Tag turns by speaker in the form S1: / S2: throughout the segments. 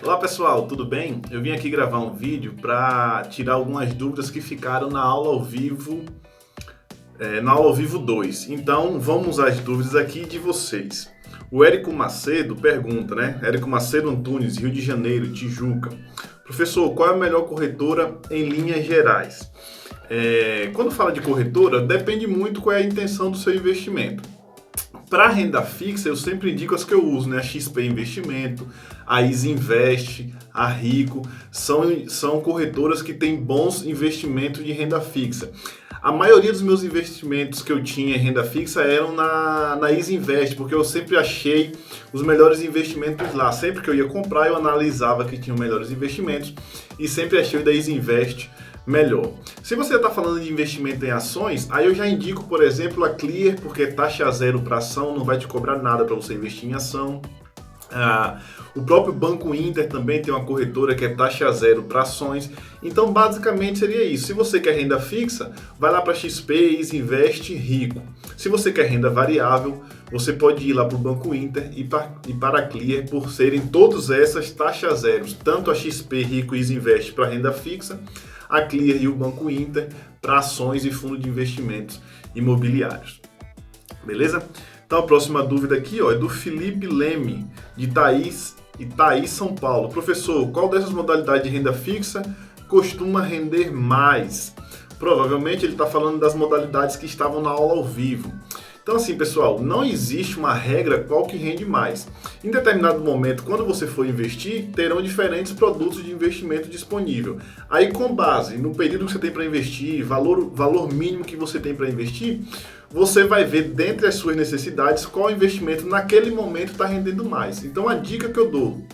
S1: Olá pessoal, tudo bem? Eu vim aqui gravar um vídeo para tirar algumas dúvidas que ficaram na aula ao vivo, na aula ao vivo 2. Então vamos às dúvidas aqui de vocês. O Érico Macedo pergunta, né? Érico Macedo Antunes, Rio de Janeiro, Tijuca. Professor, qual é a melhor corretora em linhas gerais? Quando fala de corretora, depende muito qual é a intenção do seu investimento. Para renda fixa, eu sempre indico as que eu uso, né? A XP Investimento, a Easy Invest, a Rico, são corretoras que têm bons investimentos de renda fixa. A maioria dos meus investimentos que eu tinha em renda fixa eram na Easy Invest, porque eu sempre achei os melhores investimentos lá. Sempre que eu ia comprar, eu analisava que tinham melhores investimentos e sempre achei o da Easy Invest melhor. Se você está falando de investimento em ações, aí eu já indico, por exemplo, a Clear, porque taxa zero para ação, não vai te cobrar nada para você investir em ação. O próprio Banco Inter também tem uma corretora que é taxa zero para ações. Então, basicamente seria isso. Se você quer renda fixa, vai lá para XP, Easy Invest, Rico. Se você quer renda variável, você pode ir lá para o Banco Inter e para a Clear, por serem todas essas taxas zeros, tanto a XP, Rico e Easy Invest para renda fixa, a Clear e o Banco Inter para ações e fundos de investimentos imobiliários. Beleza? Então a próxima dúvida aqui é do Felipe Leme, de Itaí, São Paulo. Professor, qual dessas modalidades de renda fixa costuma render mais? Provavelmente ele está falando das modalidades que estavam na aula ao vivo. Então assim, pessoal, não existe uma regra qual que rende mais. Em determinado momento, quando você for investir, terão diferentes produtos de investimento disponível. Aí, com base no período que você tem para investir, valor mínimo que você tem para investir, você vai ver dentre as suas necessidades qual investimento naquele momento está rendendo mais. Então a dica que eu dou: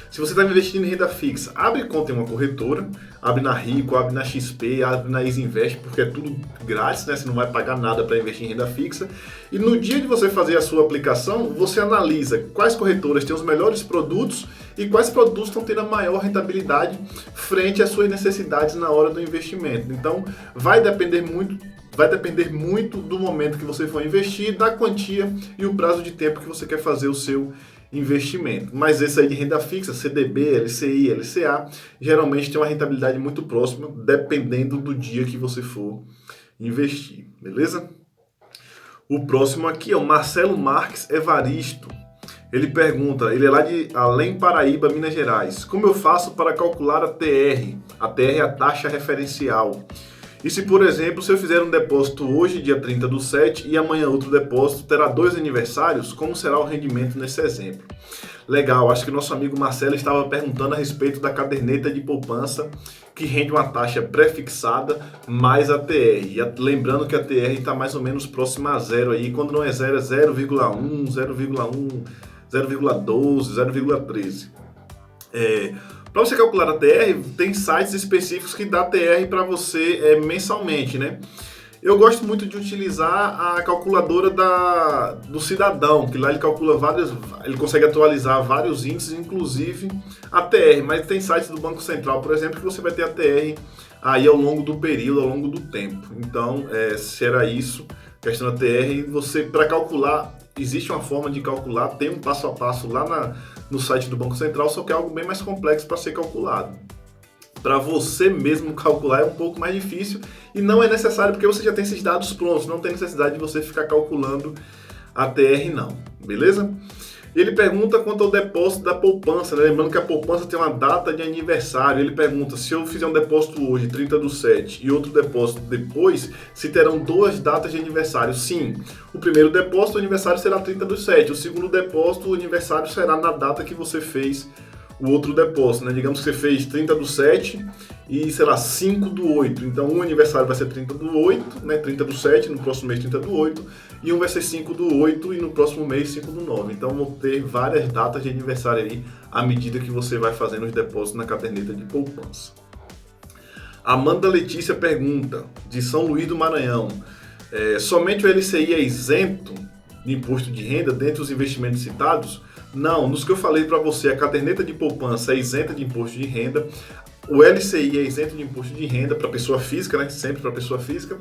S1: se você está investindo em renda fixa, abre conta em uma corretora, abre na Rico, abre na XP, abre na Easy Invest, porque é tudo grátis, né? Você não vai pagar nada para investir em renda fixa. E no dia de você fazer a sua aplicação, você analisa quais corretoras têm os melhores produtos e quais produtos estão tendo a maior rentabilidade frente às suas necessidades na hora do investimento. Então, vai depender muito do momento que você for investir, da quantia e o prazo de tempo que você quer fazer o seu investimento. Mas esse aí de renda fixa, CDB, LCI, LCA, geralmente tem uma rentabilidade muito próxima, dependendo do dia que você for investir, beleza? O próximo aqui é o Marcelo Marques Evaristo. Ele pergunta, ele é lá de Além Paraíba, Minas Gerais. Como eu faço para calcular a TR? A TR é a taxa referencial. E se, por exemplo, se eu fizer um depósito hoje, dia 30/7, e amanhã outro depósito, terá 2 aniversários, como será o rendimento nesse exemplo? Legal, acho que nosso amigo Marcelo estava perguntando a respeito da caderneta de poupança, que rende uma taxa pré-fixada mais a TR. E lembrando que a TR está mais ou menos próxima a zero aí, quando não é zero, é 0,1, 0,1, 0,12, 0,13. Para você calcular a TR, tem sites específicos que dá TR para você mensalmente, né? Eu gosto muito de utilizar a calculadora do Cidadão, que lá ele calcula ele consegue atualizar vários índices, inclusive a TR, mas tem sites do Banco Central, por exemplo, que você vai ter a TR aí ao longo do período, ao longo do tempo. Então, se era isso, questão da TR, para calcular, existe uma forma de calcular, tem um passo a passo lá no site do Banco Central, só que é algo bem mais complexo para ser calculado. Para você mesmo calcular é um pouco mais difícil e não é necessário porque você já tem esses dados prontos, não tem necessidade de você ficar calculando a TR não, beleza? Ele pergunta quanto ao depósito da poupança, né? Lembrando que a poupança tem uma data de aniversário. Ele pergunta se eu fizer um depósito hoje, 30/7, e outro depósito depois, se terão 2 datas de aniversário. Sim, o primeiro depósito, o aniversário será 30/7. O segundo depósito, o aniversário será na data que você fez o outro depósito, né? Digamos que você fez 30/7 e, sei lá, 5/8. Então, um aniversário vai ser 30/8, né? 30/7, no próximo mês 30/8, e um vai ser 5/8 e no próximo mês 5/9. Então, vão ter várias datas de aniversário aí à medida que você vai fazendo os depósitos na caderneta de poupança. Amanda Letícia pergunta, de São Luís do Maranhão, somente o LCI é isento de imposto de renda dentre os investimentos citados? Não, nos que eu falei para você, a caderneta de poupança é isenta de imposto de renda, o LCI é isento de imposto de renda para pessoa física, né? Sempre para pessoa física,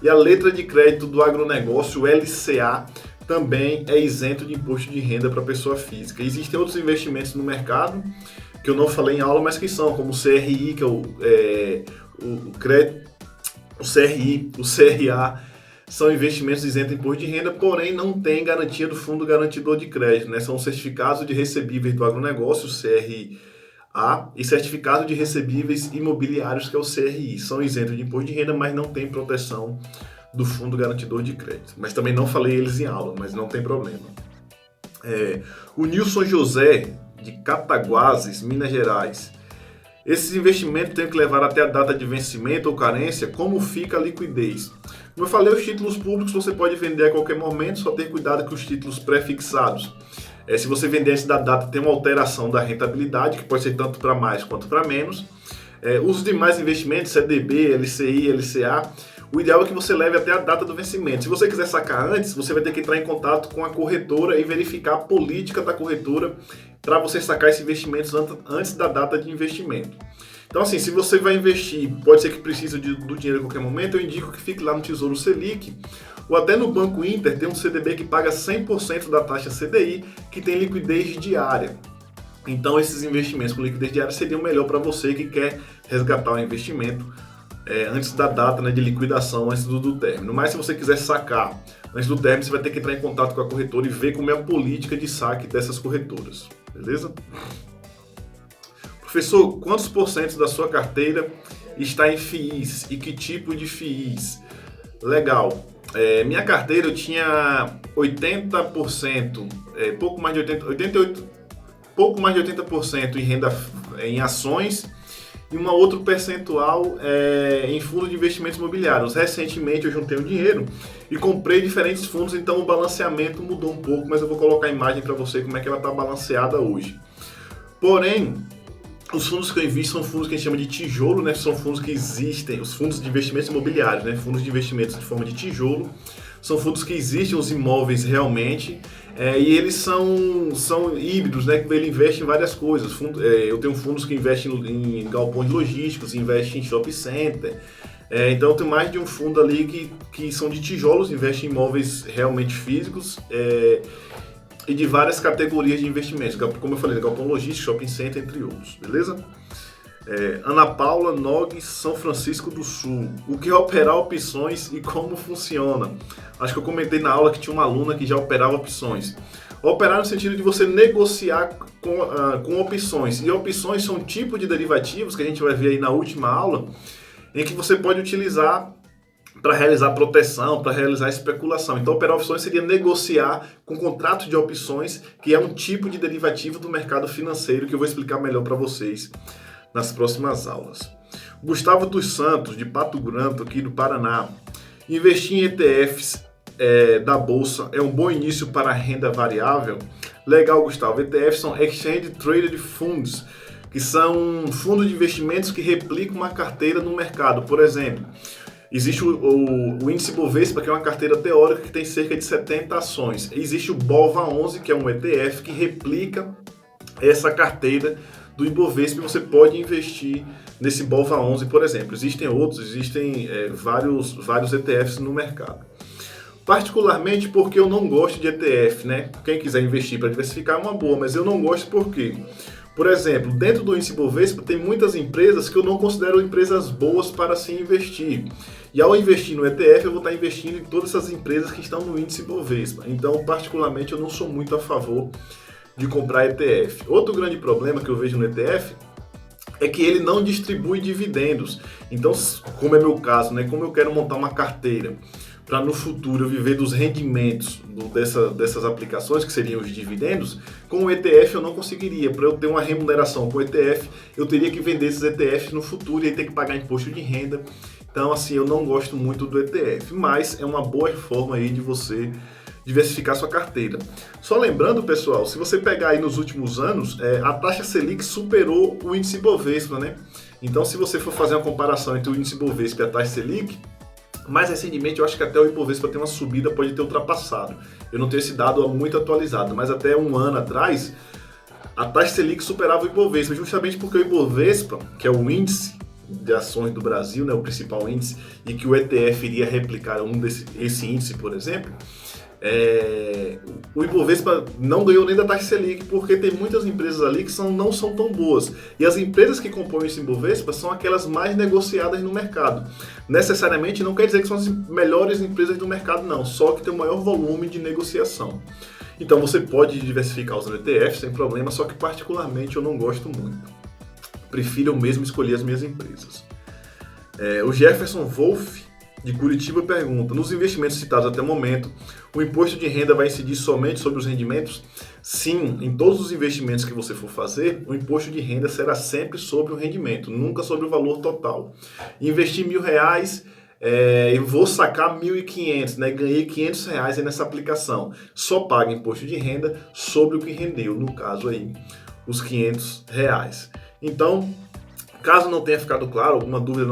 S1: e a letra de crédito do agronegócio, o LCA, também é isento de imposto de renda para pessoa física. Existem outros investimentos no mercado que eu não falei em aula, mas que são, como o CRI, que é o CRI, o CRA, são investimentos isentos de imposto de renda, porém não tem garantia do Fundo Garantidor de Crédito, né? São certificados de recebíveis do agronegócio, o CRA, e certificado de recebíveis imobiliários, que é o CRI. São isentos de imposto de renda, mas não tem proteção do Fundo Garantidor de Crédito. Mas também não falei eles em aula, mas não tem problema. O Nilson José, de Cataguases, Minas Gerais. Esses investimentos têm que levar até a data de vencimento ou carência. Como fica a liquidez? Como eu falei, os títulos públicos você pode vender a qualquer momento, só ter cuidado com os títulos pré-fixados. Se você vender antes da data, tem uma alteração da rentabilidade, que pode ser tanto para mais quanto para menos. Os demais investimentos, CDB, LCI, LCA, o ideal é que você leve até a data do vencimento. Se você quiser sacar antes, você vai ter que entrar em contato com a corretora e verificar a política da corretora para você sacar esses investimentos antes da data de investimento. Então, assim, se você vai investir, pode ser que precise do dinheiro a qualquer momento, eu indico que fique lá no Tesouro Selic, ou até no Banco Inter, tem um CDB que paga 100% da taxa CDI, que tem liquidez diária. Então, esses investimentos com liquidez diária seriam melhor para você que quer resgatar o investimento antes da data, né, de liquidação, antes do término. Mas se você quiser sacar antes do término, você vai ter que entrar em contato com a corretora e ver como é a política de saque dessas corretoras. Beleza? Professor, quantos % da sua carteira está em FIIs e que tipo de FIIs? Legal. Minha carteira eu tinha 80%, pouco mais de 80% em renda em ações e um outro percentual em fundos de investimentos imobiliários. Recentemente eu juntei o dinheiro e comprei diferentes fundos, então o balanceamento mudou um pouco, mas eu vou colocar a imagem para você como é que ela está balanceada hoje. Porém, os fundos que eu invisto são fundos que a gente chama de tijolo, né? São fundos que existem, os fundos de investimentos imobiliários, né? Fundos de investimentos de forma de tijolo, são fundos que existem os imóveis realmente, e eles são híbridos, né? Ele investe em várias coisas. Eu tenho fundos que investem em galpões logísticos, investem em shopping center. Então eu tenho mais de um fundo ali que são de tijolos, investem em imóveis realmente físicos, e de várias categorias de investimentos, como eu falei, galpão logístico, shopping center, entre outros, beleza? Ana Paula Nogues, São Francisco do Sul. O que é operar opções e como funciona? Acho que eu comentei na aula que tinha uma aluna que já operava opções. Operar no sentido de você negociar com opções. E opções são um tipo de derivativos que a gente vai ver aí na última aula, em que você pode utilizar para realizar proteção, para realizar especulação. Então, operar opções seria negociar com contrato de opções, que é um tipo de derivativo do mercado financeiro, que eu vou explicar melhor para vocês nas próximas aulas. Gustavo dos Santos, de Pato Branco, aqui do Paraná. Investir em ETFs da Bolsa é um bom início para a renda variável? Legal, Gustavo. ETFs são Exchange Traded Funds, que são fundos de investimentos que replicam uma carteira no mercado. Por exemplo, existe o índice Bovespa, que é uma carteira teórica que tem cerca de 70 ações. Existe o BOVA11, que é um ETF que replica essa carteira do Ibovespa, e você pode investir nesse BOVA11, por exemplo. Existem outros, existem vários ETFs no mercado. Particularmente porque eu não gosto de ETF, né? Quem quiser investir para diversificar é uma boa, mas eu não gosto porque, por exemplo, dentro do índice Bovespa tem muitas empresas que eu não considero empresas boas para se investir. E ao investir no ETF, eu vou estar investindo em todas essas empresas que estão no índice Bovespa. Então, particularmente, eu não sou muito a favor de comprar ETF. Outro grande problema que eu vejo no ETF é que ele não distribui dividendos. Então, como é meu caso, né? Como eu quero montar uma carteira para no futuro eu viver dos rendimentos dessas aplicações, que seriam os dividendos, com o ETF eu não conseguiria. Para eu ter uma remuneração com o ETF, eu teria que vender esses ETFs no futuro e ter que pagar imposto de renda. Então, assim, eu não gosto muito do ETF, mas é uma boa forma aí de você diversificar sua carteira. Só lembrando, pessoal, se você pegar aí nos últimos anos, a taxa Selic superou o índice Bovespa, né? Então, se você for fazer uma comparação entre o índice Bovespa e a taxa Selic, mais recentemente eu acho que até o Ibovespa tem uma subida, pode ter ultrapassado. Eu não tenho esse dado muito atualizado, mas até um ano atrás, a taxa Selic superava o Ibovespa, justamente porque o Ibovespa, que é o índice de ações do Brasil, né, o principal índice, e que o ETF iria replicar esse índice, por exemplo, O Ibovespa não ganhou nem da taxa Selic, porque tem muitas empresas ali que não são tão boas. E as empresas que compõem esse Ibovespa são aquelas mais negociadas no mercado. Necessariamente não quer dizer que são as melhores empresas do mercado, não, só que tem o maior volume de negociação. Então você pode diversificar usando ETF sem problema, só que particularmente eu não gosto muito. Prefiro eu mesmo escolher as minhas empresas. O Jefferson Wolff, de Curitiba, pergunta: nos investimentos citados até o momento, o imposto de renda vai incidir somente sobre os rendimentos? Sim, em todos os investimentos que você for fazer, o imposto de renda será sempre sobre o rendimento, nunca sobre o valor total. Investir R$1.000, eu vou sacar 1.500, né? Ganhei R$500 aí nessa aplicação. Só paga imposto de renda sobre o que rendeu, no caso aí, os R$500. Então, caso não tenha ficado claro, alguma dúvida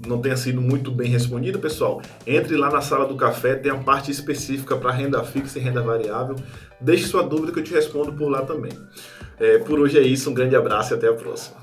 S1: não tenha sido muito bem respondida, pessoal, entre lá na sala do café, tem a parte específica para renda fixa e renda variável. Deixe sua dúvida que eu te respondo por lá também. Por hoje é isso, um grande abraço e até a próxima.